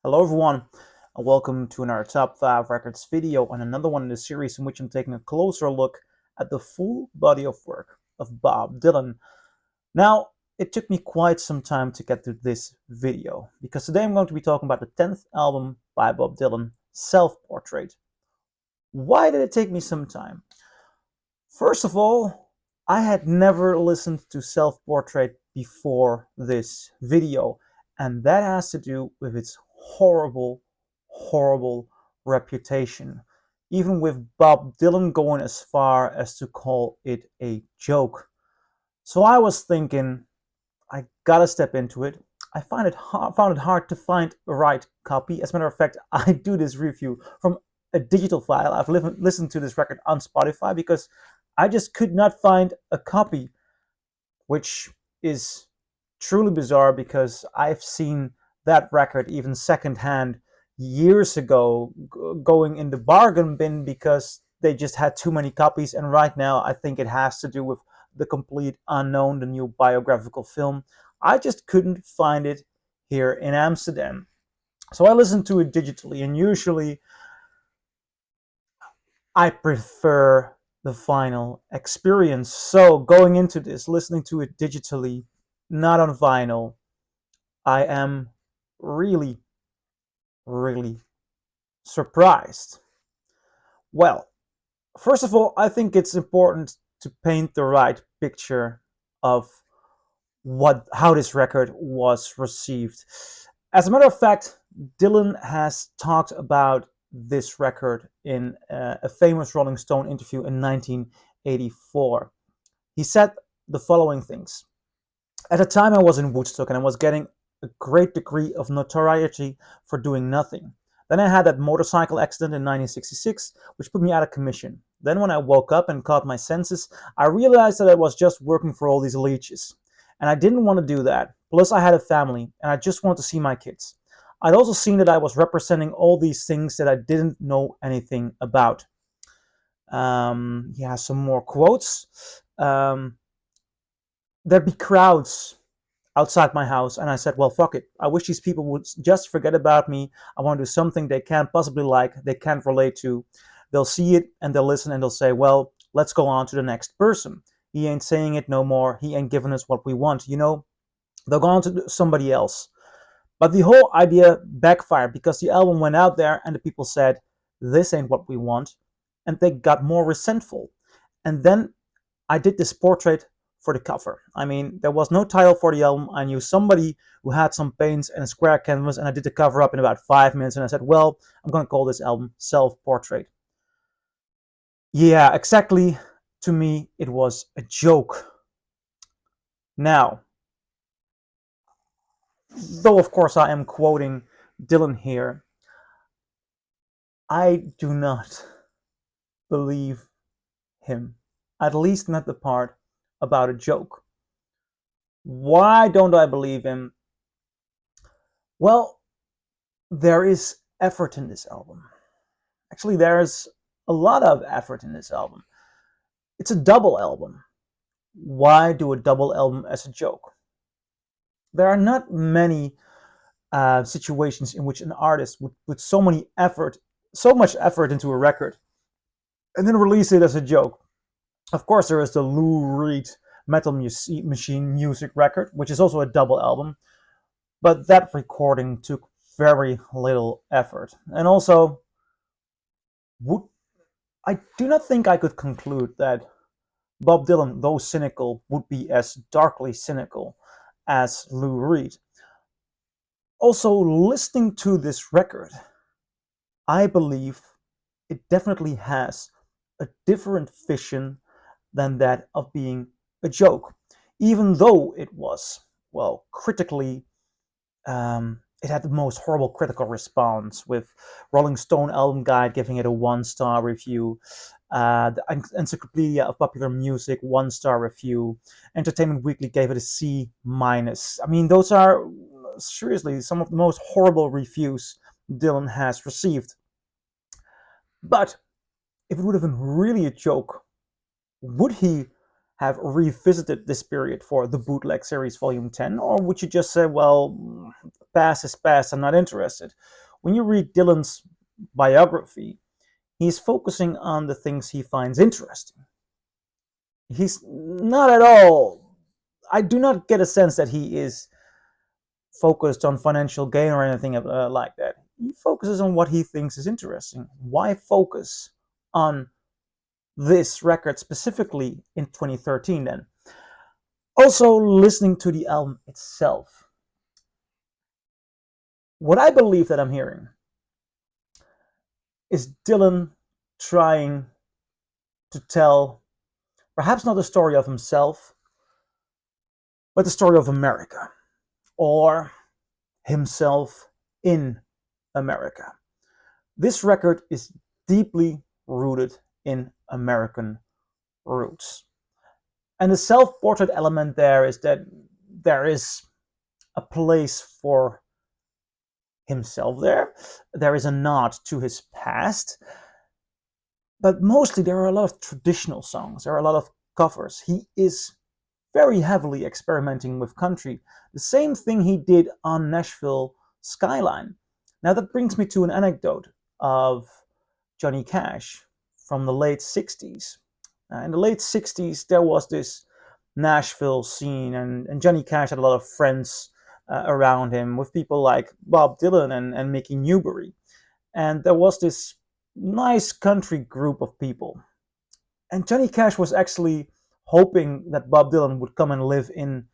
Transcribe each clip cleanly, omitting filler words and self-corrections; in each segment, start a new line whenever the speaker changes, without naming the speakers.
Hello everyone, and welcome to another Top 5 Records video and another one in the series in which I'm taking a closer look at the full body of work of Bob Dylan. Now, it took me quite some time to get to this video, because today I'm going to be talking about the 10th album by Bob Dylan, Self-Portrait. Why did it take me some time? First of all, I had never listened to Self-Portrait before this video, and that has to do with its horrible, horrible reputation. Even with Bob Dylan going as far as to call it a joke. So I was thinking, I gotta step into it. I found it hard to find a right copy. As a matter of fact, I do this review from a digital file. I've listened to this record on Spotify because I just could not find a copy, which is truly bizarre because I've seen that record even secondhand years ago going in the bargain bin because they just had too many copies. And right now, I think it has to do with The Complete Unknown, the new biographical film. I just couldn't find it here in Amsterdam. So I listened to it digitally, and usually I prefer the final experience. So going into this, listening to it digitally, not on vinyl, I am really, really surprised. Well, first of all, I think it's important to paint the right picture of how this record was received. As a matter of fact, Dylan has talked about this record in a famous Rolling Stone interview in 1984. He said the following things. At the time, I was in Woodstock and I was getting a great degree of notoriety for doing nothing. Then I had that motorcycle accident in 1966, which put me out of commission. Then, when I woke up and caught my senses, I realized that I was just working for all these leeches. And I didn't want to do that. Plus, I had a family, and I just wanted to see my kids. I'd also seen that I was representing all these things that I didn't know anything about. Yeah, some more quotes. There'd be crowds outside my house, and I said, well, fuck it. I wish these people would just forget about me. I want to do something they can't possibly like, they can't relate to. They'll see it and they'll listen and they'll say, well, let's go on to the next person. He ain't saying it no more. He ain't giving us what we want. They'll go on to somebody else. But the whole idea backfired because the album went out there and the people said, this ain't what we want. And they got more resentful. And then I did this portrait for the cover. I mean, there was no title for the album. I knew somebody who had some paints and a square canvas, and I did the cover up in about 5 minutes. And I said, well, I'm going to call this album Self-Portrait. Yeah, exactly. To me, it was a joke. Now, though of course I am quoting Dylan here, I do not believe him. At least not the part about a joke. Why don't I believe him? Well, there is effort in this album. Actually, there's a lot of effort in this album. It's a double album. Why do a double album as a joke? There are not many situations in which an artist would put so much effort into a record, and then release it as a joke. Of course, there is the Lou Reed Metal Machine Music record, which is also a double album, but that recording took very little effort. And also, I do not think I could conclude that Bob Dylan, though cynical, would be as darkly cynical as Lou Reed. Also, listening to this record, I believe it definitely has a different vision than that of being a joke, even though it was, well, critically, it had the most horrible critical response, with Rolling Stone Album Guide giving it a 1-star review, the Encyclopedia of Popular Music 1-star review, Entertainment Weekly gave it a C minus. I mean, those are seriously some of the most horrible reviews Dylan has received. But if it would have been really a joke, would he have revisited this period for the Bootleg Series Volume 10? Or would you just say, well, past is past, I'm not interested? When you read Dylan's biography, he's focusing on the things he finds interesting. He's not at all, I do not get a sense that he is focused on financial gain or anything like that. He focuses on what he thinks is interesting. Why focus on this record specifically in 2013 then? Also, listening to the album itself, what I believe that I'm hearing is Dylan trying to tell perhaps not the story of himself, but the story of America, or himself in America. This record is deeply rooted in American roots. And the self-portrait element there is that there is a place for himself there. There is a nod to his past. But mostly there are a lot of traditional songs. There are a lot of covers. He is very heavily experimenting with country. The same thing he did on Nashville Skyline. Now that brings me to an anecdote of Johnny Cash from the late 60s. In the late 60s, there was this Nashville scene, and Johnny Cash had a lot of friends around him, with people like Bob Dylan and Mickey Newbury. And there was this nice country group of people. And Johnny Cash was actually hoping that Bob Dylan would come and live in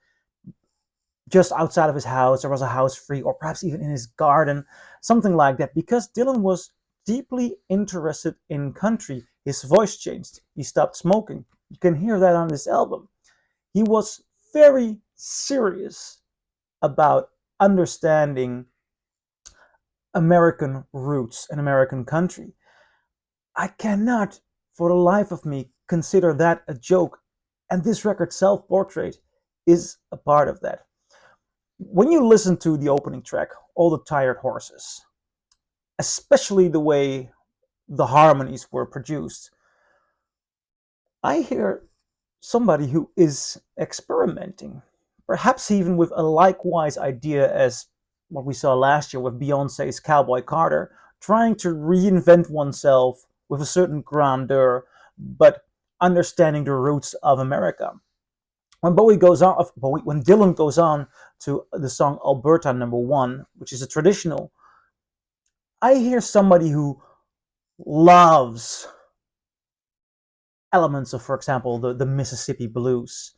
just outside of his house. There was a house free, or perhaps even in his garden, something like that, because Dylan was deeply interested in country. His voice changed. He stopped smoking. You can hear that on this album. He was very serious about understanding American roots and American country. I cannot, for the life of me, consider that a joke. And this record, Self-Portrait, is a part of that. When you listen to the opening track, All the Tired Horses, especially the way the harmonies were produced, I hear somebody who is experimenting, perhaps even with a likewise idea as what we saw last year with Beyonce's Cowboy Carter, trying to reinvent oneself with a certain grandeur, but understanding the roots of America. When when Dylan goes on to the song Alberta #1, which is a traditional, I hear somebody who loves elements of, for example, the Mississippi blues.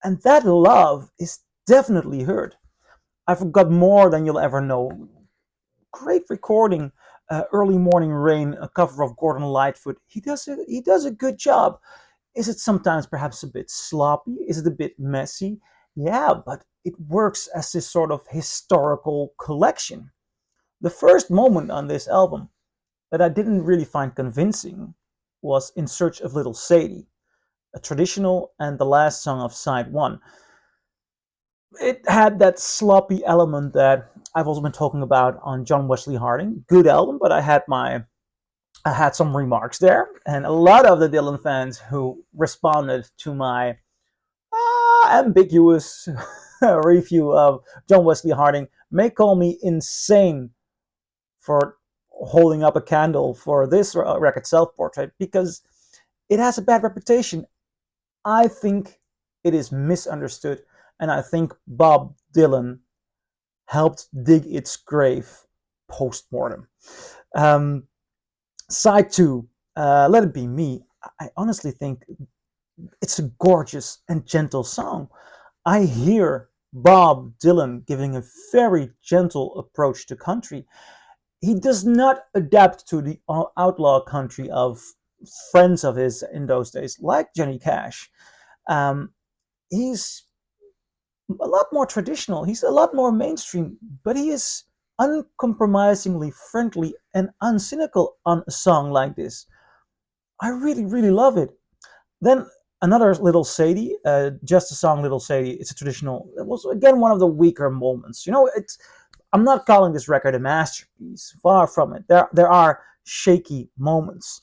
And that love is definitely heard. I've got More Than You'll Ever Know. Great recording. Early Morning Rain, a cover of Gordon Lightfoot. He does a good job. Is it sometimes perhaps a bit sloppy? Is it a bit messy? Yeah, but it works as this sort of historical collection. The first moment on this album that I didn't really find convincing was In Search of Little Sadie, a traditional and the last song of side 1. It had that sloppy element that I've also been talking about on John Wesley Harding. Good album, but I had some remarks there, and a lot of the Dylan fans who responded to my ambiguous review of John Wesley Harding may call me insane for holding up a candle for this record, Self-Portrait, because it has a bad reputation. I think it is misunderstood, and I think Bob Dylan helped dig its grave post-mortem. Side 2, Let It Be Me. I honestly think it's a gorgeous and gentle song. I hear Bob Dylan giving a very gentle approach to country. He does not adapt to the outlaw country of friends of his in those days, like Johnny Cash. He's a lot more traditional. He's a lot more mainstream, but he is uncompromisingly friendly and uncynical on a song like this. I really, really love it. Then another Little Sadie, just a song Little Sadie. It's a traditional. It was again one of the weaker moments. I'm not calling this record a masterpiece. Far from it. There are shaky moments,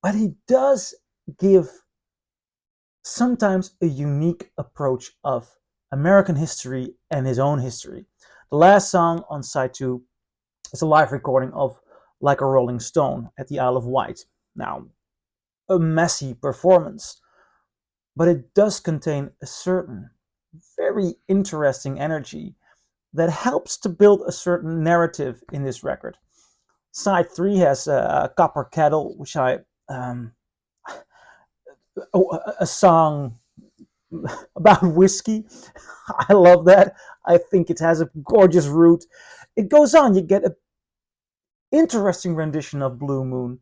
but he does give sometimes a unique approach of American history and his own history. The last song on side 2 is a live recording of Like a Rolling Stone at the Isle of Wight. Now, a messy performance, but it does contain a certain very interesting energy that helps to build a certain narrative in this record. Side 3 has Copper Kettle, which um, a song about whiskey. I love that. I think it has a gorgeous root. It goes on. You get an interesting rendition of Blue Moon,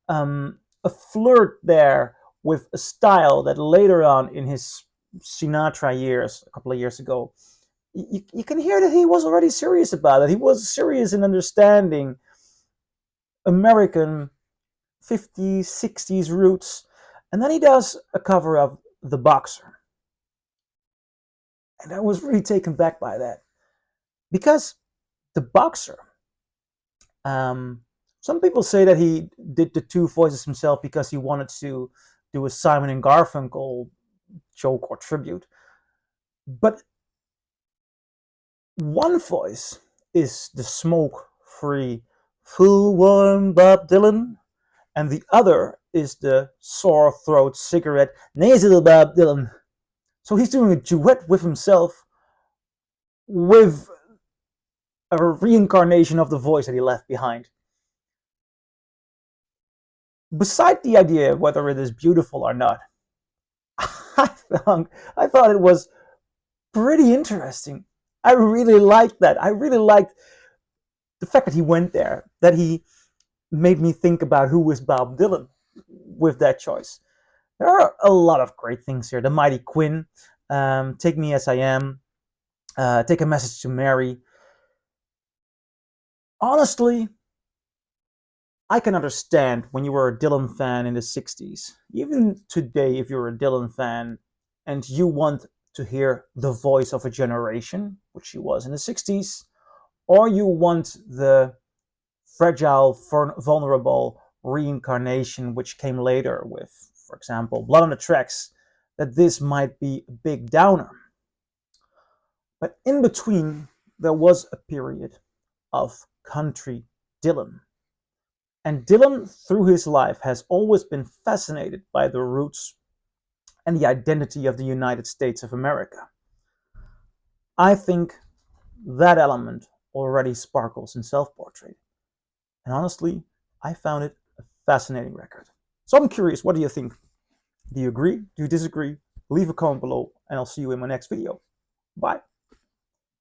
a flirt there with a style that later on in his Sinatra years, a couple of years ago, you can hear that he was already serious about it. He was serious in understanding American 50s, 60s roots. And then he does a cover of The Boxer. And I was really taken back by that. Because The Boxer, some people say that he did the two voices himself because he wanted to do a Simon and Garfunkel joke or tribute. But one voice is the smoke-free, full-warm Bob Dylan, and the other is the sore throat cigarette nasal Bob Dylan. So he's doing a duet with himself with a reincarnation of the voice that he left behind. Beside the idea of whether it is beautiful or not, I thought it was pretty interesting. I really liked that. I really liked the fact that he went there, that he made me think about who was Bob Dylan with that choice. There are a lot of great things here. The Mighty Quinn, Take Me As I Am, Take a Message to Mary. Honestly, I can understand when you were a Dylan fan in the 60s. Even today, if you're a Dylan fan and you want to hear the voice of a generation, which he was in the 60s, or you want the fragile, vulnerable reincarnation which came later with, for example, Blood on the Tracks, that this might be a big downer. But in between, there was a period of country Dylan. And Dylan, through his life, has always been fascinated by the roots and the identity of the United States of America. I think that element already sparkles in Self-Portrait. And honestly, I found it a fascinating record. So I'm curious, what do you think? Do you agree? Do you disagree? Leave a comment below, and I'll see you in my next video. Bye.